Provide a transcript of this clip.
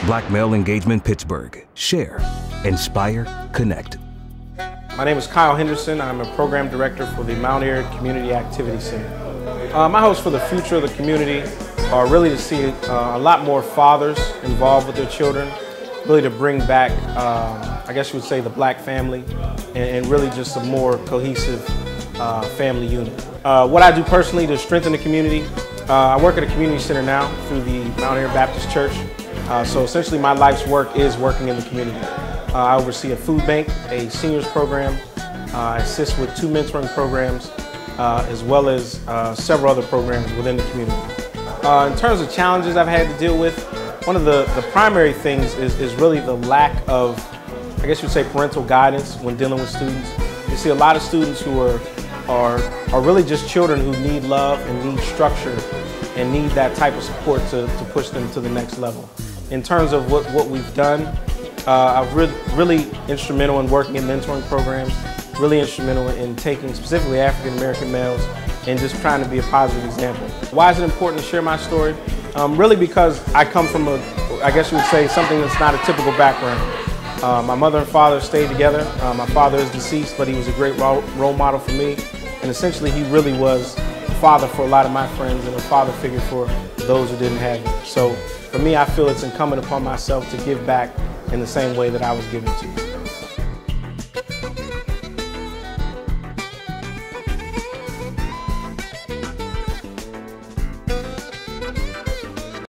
Black Male Engagement Pittsburgh. Share, inspire, connect. My name is Kyle Henderson. I'm a program director for the Mount Airy Community Activity Center. My hopes for the future of the community are really to see a lot more fathers involved with their children, really to bring back, I guess you would say, the black family, and really just a more cohesive family unit. What I do personally to strengthen the community, I work at a community center now through the Mount Airy Baptist Church. So essentially my life's work is working in the community. I oversee a food bank, a seniors program, I assist with 2 mentoring programs, as well as several other programs within the community. In terms of challenges I've had to deal with, one of the primary things is really the lack of, I guess you'd say, parental guidance when dealing with students. You see a lot of students who are really just children who need love and need structure and need that type of support to push them to the next level. In terms of what we've done, I've really instrumental in working in mentoring programs, really instrumental in taking specifically African American males and just trying to be a positive example. Why is it important to share my story? Really because I come from I guess you would say, something that's not a typical background. My mother and father stayed together. My father is deceased, but he was a great role model for me. And essentially he really was a father for a lot of my friends and a father figure for those who didn't have it. So for me, I feel it's incumbent upon myself to give back in the same way that I was given to.